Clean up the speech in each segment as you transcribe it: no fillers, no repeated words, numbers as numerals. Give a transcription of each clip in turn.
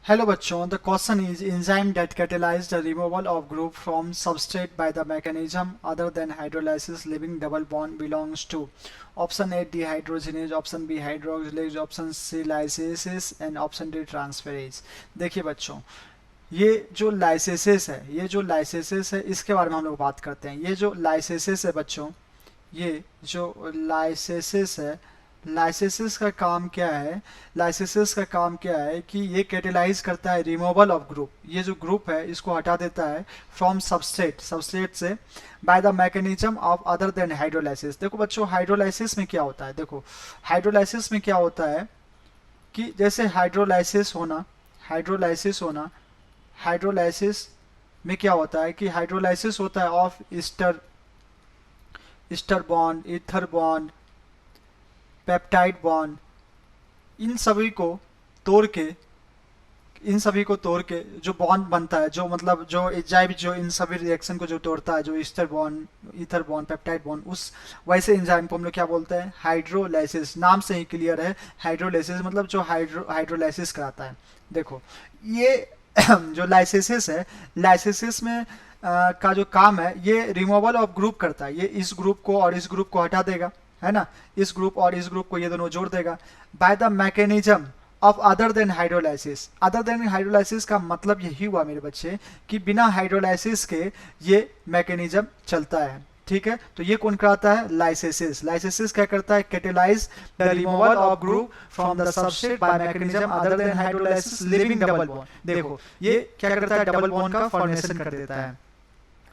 Hello bachon, the question is enzyme that catalyze the removal of group from substrate by the mechanism other than hydrolysis leaving double bond belongs to option A dehydrogenase, option B hydroxylase, option C lysases and option D transferase। देखिए बच्चों, ये जो लाइसेसेस है इसके बारे में हम लोग बात करते हैं। ये जो लाइसेसेस है बच्चों, ये जो लाइसेसेस है, लाइसेसेस का काम क्या है? लाइसेसेस का काम क्या है कि ये कैटेलाइज करता है रिमूवल ऑफ ग्रुप। ये जो ग्रुप है इसको हटा देता है फ्रॉम सबस्ट्रेट से by the mechanism of other than hydrolysis. देखो बच्चों, हाइड्रोलाइसिस में क्या होता है? देखो हाइड्रोलाइसिस में क्या होता है कि जैसे हाइड्रोलाइसिस होना हाइड्रोलाइसिस में क्या होता है कि हाइड्रोलाइसिस होता है of ester bond, ether bond, peptide bond, इन सभी को तोड़ के जो बॉन्ड बनता है, जो मतलब जो एंजाइम जो इन सभी रिएक्शन को जो तोड़ता है, जो Easter bond, ether bond, peptide bond, उस वैसे एंजाइम को हम लोग क्या बोलते हैं? हाइड्रोलाइसिस। नाम से ही क्लियर है, हाइड्रोलाइसिस मतलब जो हाइड्रोलाइसिस कराता है। देखो ये जो लाइसेसिस है, लाइसेसिस में का जो काम है ये रिमूवल ऑफ ग्रुप करता है। ये इस ग्रुप को और इस ग्रुप को हटा देगा, है ना, इस ग्रुप और इस ग्रुप को ये दोनों जोड़ देगा by the mechanism of other than hydrolysis. Other than hydrolysis का मतलब यही हुआ मेरे बच्चे कि बिना हाइड्रोलाइसिस के ये मैकेनिज्म चलता है। ठीक है, तो ये कौन कराता है? लाइसेसिस। लाइसेसिस क्या करता है? Catalyse the removal of group from the substrate by mechanism other than hydrolysis leaving double bond. देखो ये क्या करता है? डबल बॉन्ड का फॉर्मेशन कर देता है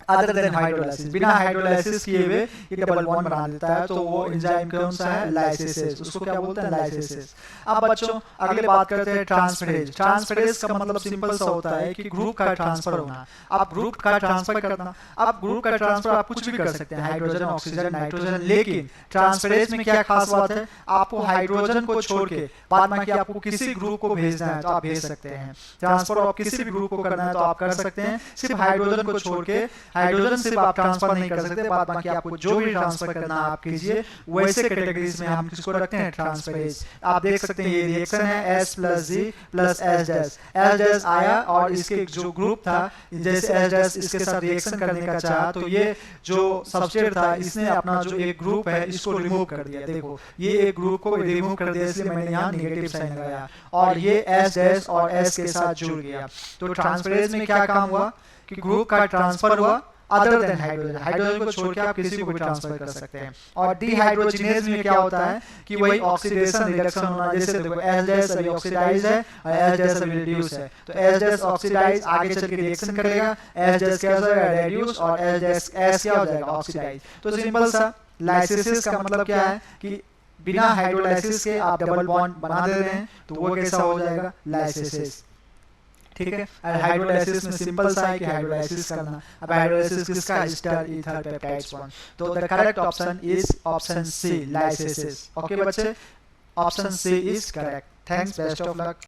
अदर देन हाइड्रोलाइसिस। बिना हाइड्रोलाइसिस किए हुए ये डबल बॉन्ड बना देता है, तो वो एंजाइम कौन सा है? लाइसेसेस। उसको क्या बोलते हैं? लाइसेसेस। अब बच्चों अगले बात करते हैं ट्रांसफरेज। ट्रांसफरेज का मतलब सिंपल सा होता है कि ग्रुप का ट्रांसफर होना। आप ग्रुप का ट्रांसफर करना, आप ग्रुप का ट्रांसफर आप कुछ भी कर सकते हैं, हाइड्रोजन, ऑक्सीजन, नाइट्रोजन, लेकिन ट्रांसफरेज में क्या खास बात है? आपको हाइड्रोजन को छोड़ के बाद में आपको किसी ग्रुप को भेजना है तो आप भेज सकते हैं। ट्रांसफर ऑफ किसी भी ग्रुप को करना है तो आप कर सकते हैं, सिर्फ हाइड्रोजन को छोड़ के। हाइड्रोजन सिर्फ आप ट्रांसफर नहीं कर सकते, बाद बाकी आपको जो भी ट्रांसफर करना आप कीजिए। वैसे कैटेगरीज में हम किसको रखते हैं? ट्रांसफरेज। आप देख सकते हैं ये रिएक्शन है S + G + S' आया और इसके जो ग्रुप था, जैसे S' इसके साथ रिएक्शन करने का चाहा तो ये जो सबस्ट्रेट था इसने अपना जो एक ग्रुप है इसको रिमूव कर दिया। देखो ये एक ग्रुप को रिमूव कर दिया, इसलिए मैंने यहाँ नेगेटिव साइन लगाया और ये S' और S के साथ जुड़ गया। तो ट्रांसफरेज में क्या काम हुआ कि ग्रुप का ट्रांसफर हुआ अदर देन हाइड्रोजन। हाइड्रोजन को छोड़ के आप किसी को भी ट्रांसफर कर सकते हैं। और डिहाइड्रोजिनेज में क्या होता है कि वही ऑक्सीडेशन रिडक्शन होना। जैसे देखो S' अभी ऑक्सीडाइज है और S' अभी रिड्यूस है, तो S' ऑक्सीडाइज आगे चल के रिएक्शन करेगा, S' क्या हो जाएगा? रिड्यूस और S क्या हो जाएगा? ऑक्सीडाइज। तो सिंपल सा लाइसेसिस का मतलब क्या है कि बिना हाइड्रोलाइसिस के आप डबल बॉन्ड बना दे रहे हैं तो वो कैसा हो जाएगा? लाइसेसिस। ठीक है, और हाइड्रोलाइसिस में सिंपल सा है कि हाइड्रोलाइसिस करना। अब हाइड्रोलाइसिस किसका? Ester, ether, peptides bond. तो the correct option is option C, लाइसेसिस। ओके बच्चे, option C is correct. Thanks, best of luck.